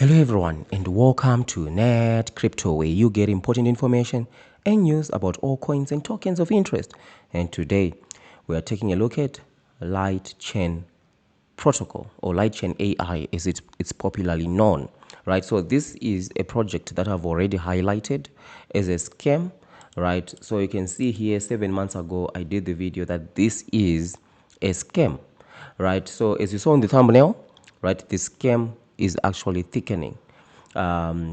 Hello everyone and welcome to NETCRYPTO, where you get important information and news about all coins and tokens of interest. And today we are taking a look at Lightchain protocol, or Lightchain AI as it's popularly known, right? So this is a project that I've already highlighted as a scam, right? So you can see here 7 months ago I did the video that this is a scam, right? So as you saw in the thumbnail, right, the scam is actually thickening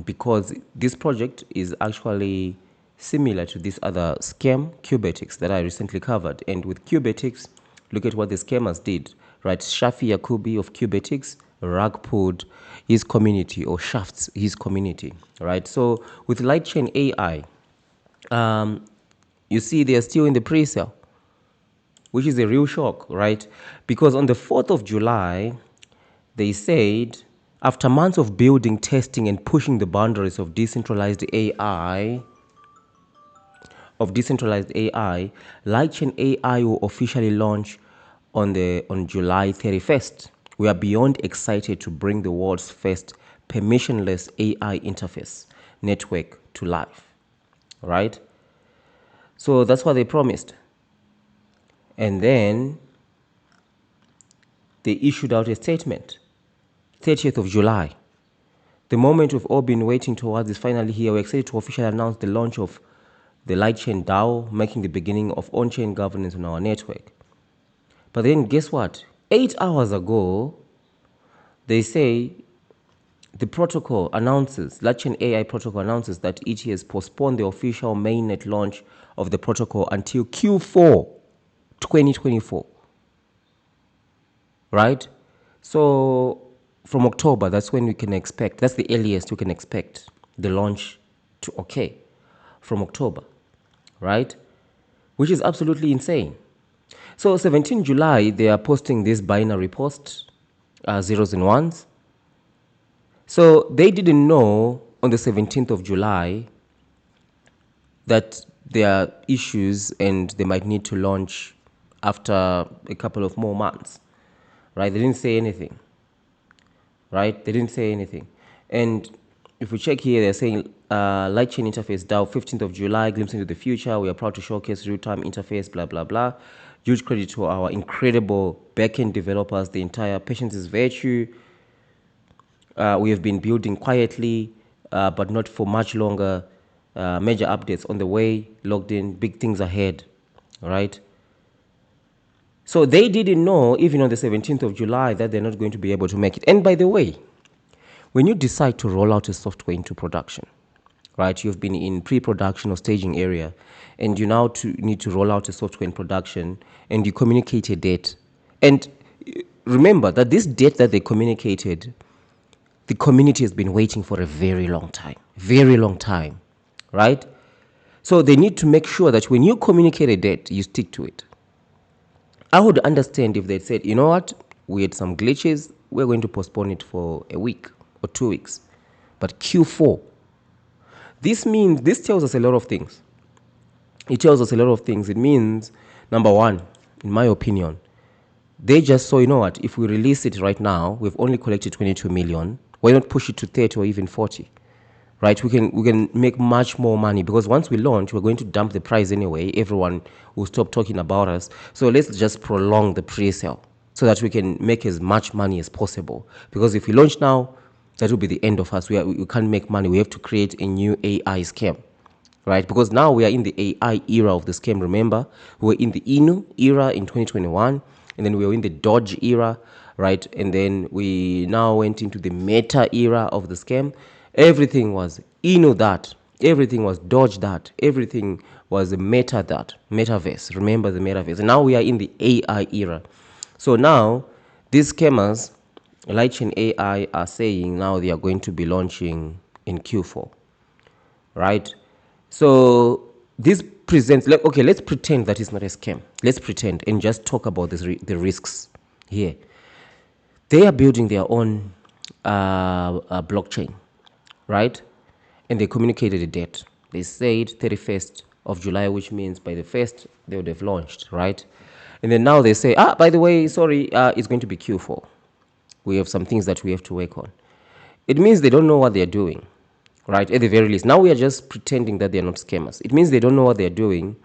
because this project is actually similar to this other scam, Qubetics, that I recently covered. And with Qubetics, look at what the scammers did, right? Shafi Yakubi of Qubetics rug pulled his community, or shafts his community, right? So with Lightchain AI, you see they are still in the pre-sale, which is a real shock, right? Because on the 4th of July, they said, after months of building, testing, and pushing the boundaries of decentralized AI, Lightchain AI will officially launch on July 31st. We are beyond excited to bring the world's first permissionless AI interface network to life, right? So that's what they promised. And then they issued out a statement, 30th of July. The moment we've all been waiting towards is finally here. We're excited to officially announce the launch of the Lightchain DAO, marking the beginning of on-chain governance on our network. But then guess what? 8 hours ago, they say the protocol announces, Lightchain AI protocol announces that it has postponed the official mainnet launch of the protocol until Q4 2024. Right? So from October, that's when we can expect, that's the earliest we can expect the launch to occur, from October, right? Which is absolutely insane. So 17 July, they are posting this binary post, zeros and ones. So they didn't know on the 17th of July that there are issues and they might need to launch after a couple of more months, right? They didn't say anything, right? They didn't say anything. And if we check here, they're saying Lightchain interface DAO, 15th of July, glimpse into the future. We are proud to showcase real-time interface, blah, blah, blah. Huge credit to our incredible backend developers. The entire patience is virtue. We have been building quietly, but not for much longer. Major updates on the way, logged in, big things ahead, right? So they didn't know, even on the 17th of July, that they're not going to be able to make it. And by the way, when you decide to roll out a software into production, right, you've been in pre-production or staging area, and you now need to roll out a software in production, and you communicate a date. And remember that this date that they communicated, the community has been waiting for a very long time, right? So they need to make sure that when you communicate a date, you stick to it. I would understand if they said, you know what, we had some glitches, we're going to postpone it for a week or 2 weeks. But Q4, this tells us a lot of things. It tells us a lot of things. It means, number one, in my opinion, they just saw, you know what, if we release it right now, we've only collected 22 million. Why not push it to 30 or even 40? Right? We can make much more money, because once we launch, we're going to dump the price anyway. Everyone will stop talking about us. So let's just prolong the pre-sale so that we can make as much money as possible. Because if we launch now, that will be the end of us. We can't make money. We have to create a new AI scam, right? Because now we are in the AI era of the scam. Remember, we were in the Inu era in 2021, and then we were in the Dodge era, right? And then we now went into the Meta era of the scam. Everything was Inu that. Everything was Dodge that. Everything was Meta that. Metaverse. Remember the Metaverse. And now we are in the AI era. So now, these scammers, Lightchain AI, are saying now they are going to be launching in Q4, right? So this presents, like, okay, let's pretend that it's not a scam. Let's pretend and just talk about the risks here. They are building their own blockchain, right? And they communicated a date. They said 31st of July, which means by the 1st, they would have launched, right? And then now they say, by the way, sorry, it's going to be Q4. We have some things that we have to work on. it means they don't know what they're doing, right? At the very least. Now we are just pretending that they're not scammers. It means they don't know what they're doing.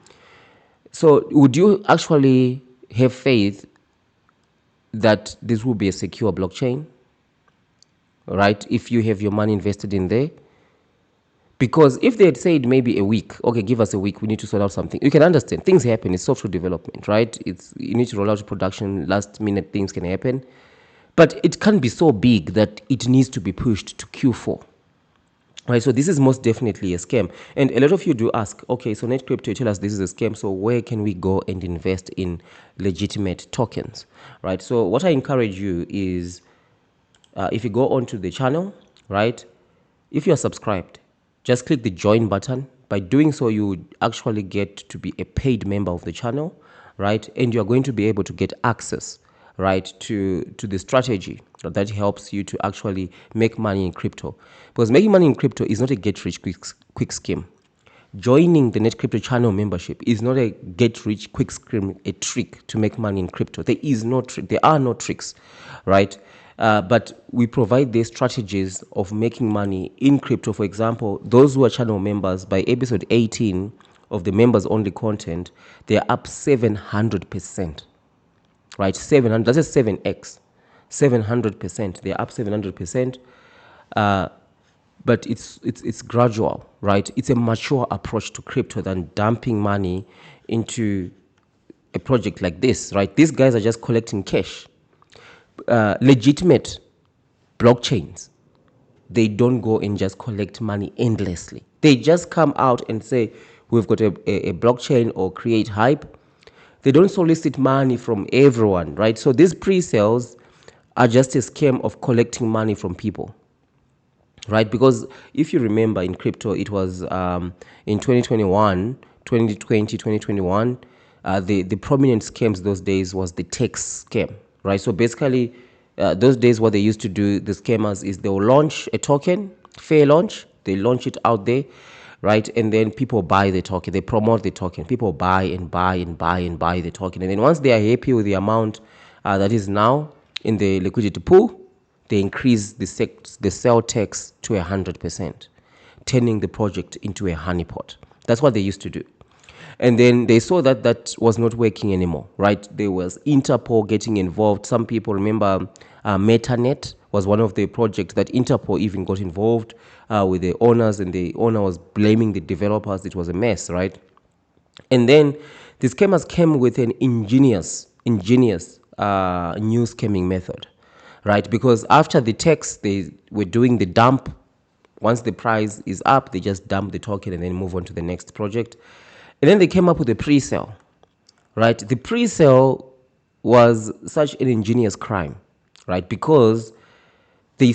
So would you actually have faith that this will be a secure blockchain, right? If you have your money invested in there? Because if they had said maybe a week, okay, give us a week, we need to sort out something. You can understand. Things happen. It's software development, right? You need to roll out to production. Last minute things can happen. But it can't be so big that it needs to be pushed to Q4. Right, so this is most definitely a scam. And a lot of you do ask, okay, so NETCRYPTO, you tell us this is a scam, so where can we go and invest in legitimate tokens, right? So what I encourage you is, if you go onto the channel, right, if you are subscribed, just click the join button. By doing so, you would actually get to be a paid member of the channel, right? And you are going to be able to get access, right, to the strategy that helps you to actually make money in crypto. Because making money in crypto is not a get-rich-quick scheme. Joining the NETCRYPTO channel membership is not a get-rich-quick scheme, a trick to make money in crypto. There is no trick. There are no tricks, right? But we provide these strategies of making money in crypto. For example, those who are channel members, by episode 18 of the members-only content, they are up 700%. Right, 700. That's a 7x, 700%. They're up 700%, but it's gradual, right? It's a mature approach to crypto than dumping money into a project like this, right? These guys are just collecting cash. Legitimate blockchains, they don't go and just collect money endlessly. They just come out and say, we've got a blockchain, or create hype. They don't solicit money from everyone, right? So these pre-sales are just a scam of collecting money from people, right? Because if you remember in crypto, it was in 2021, 2020, 2021, the prominent scams those days was the tax scam, right? So basically, those days what they used to do, the scammers, is they'll launch a token, fair launch, they launch it out there, right? And then people buy the token, they promote the token, people buy and buy and buy and buy the token. And then once they are happy with the amount that is now in the liquidity pool, they increase the sell tax to 100%, turning the project into a honeypot. That's what they used to do. And then they saw that that was not working anymore, right? There was Interpol getting involved. Some people remember MetaNet was one of the projects that Interpol even got involved with the owners, and the owner was blaming the developers. It was a mess, right? And then the scammers came with an ingenious new scamming method, right? Because after the tax, they were doing the dump. Once the price is up, they just dump the token and then move on to the next project. And then they came up with a pre-sale, right? The pre-sale was such an ingenious crime, right? Because they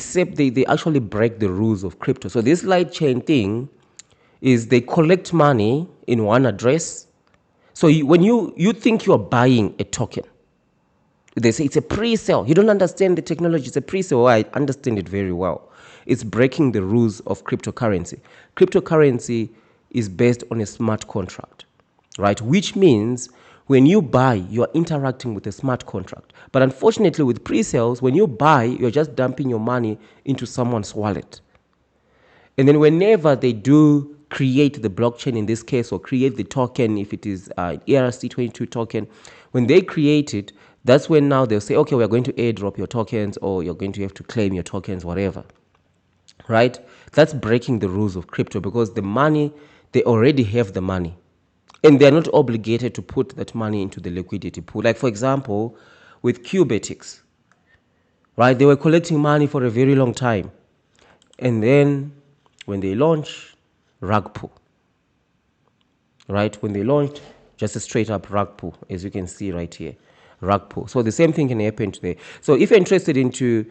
actually break the rules of crypto. So this Lightchain thing is they collect money in one address. So when you think you are buying a token, they say it's a pre-sale. You don't understand the technology. It's a pre-sale. I understand it very well. It's breaking the rules of cryptocurrency. Cryptocurrency is based on a smart contract, right? Which means when you buy, you are interacting with a smart contract. But unfortunately, with pre-sales, when you buy, you're just dumping your money into someone's wallet. And then whenever they do create the blockchain in this case, or create the token, if it is an ERC22 token, when they create it, that's when now they'll say, okay, we're going to airdrop your tokens, or you're going to have to claim your tokens, whatever, right? That's breaking the rules of crypto, because the money, they already have the money, and they're not obligated to put that money into the liquidity pool. Like, for example, with Qubetics, right? They were collecting money for a very long time. And then when they launch, rug pull, right? When they launched, just a straight up rug pull, as you can see right here, rug pull. So the same thing can happen today. So if you're interested into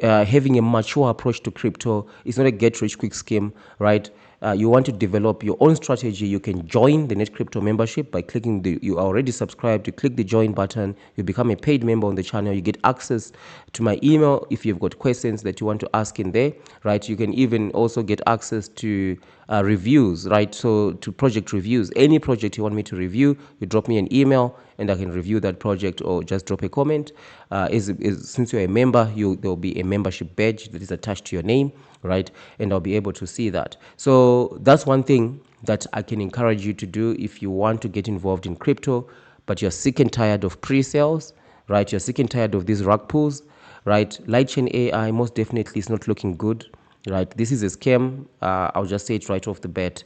having a mature approach to crypto, it's not a get-rich-quick scheme, right? You want to develop your own strategy, you can join the NETCRYPTO membership by clicking you are already subscribed, you click the join button, you become a paid member on the channel, you get access to my email if you've got questions that you want to ask in there, right? You can even also get access to reviews, right? So to project reviews, any project you want me to review, you drop me an email and I can review that project, or just drop a comment. Since you're a member, there'll be a membership badge that is attached to your name, right? And I'll be able to see that. So that's one thing that I can encourage you to do if you want to get involved in crypto, but you're sick and tired of pre-sales, right? You're sick and tired of these rug pulls, right? Lightchain AI most definitely is not looking good, right? This is a scam. I'll just say it right off the bat.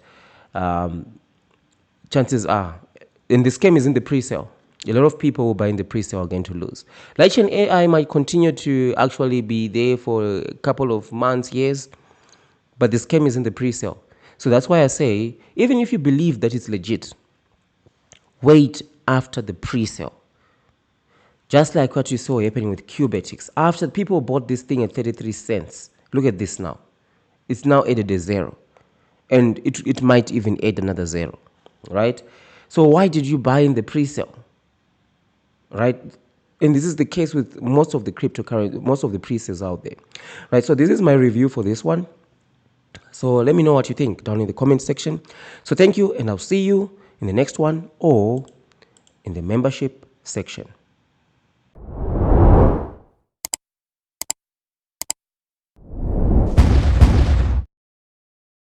Chances are, and the scam is in the pre-sale. A lot of people who buy in the pre-sale are going to lose. Lightchain AI might continue to actually be there for a couple of months, years, but the scam is in the pre-sale. So that's why I say, even if you believe that it's legit, wait after the pre-sale. Just like what you saw happening with Qubetics. After people bought this thing at 33 cents, look at this now. It's now added a zero. And it might even add another zero, right? So why did you buy in the pre-sale, right? And this is the case with most of the cryptocurrency, most of the pre-sales out there, right? So this is my review for this one. So let me know what you think down in the comment section. So thank you, and I'll see you in the next one or in the membership section.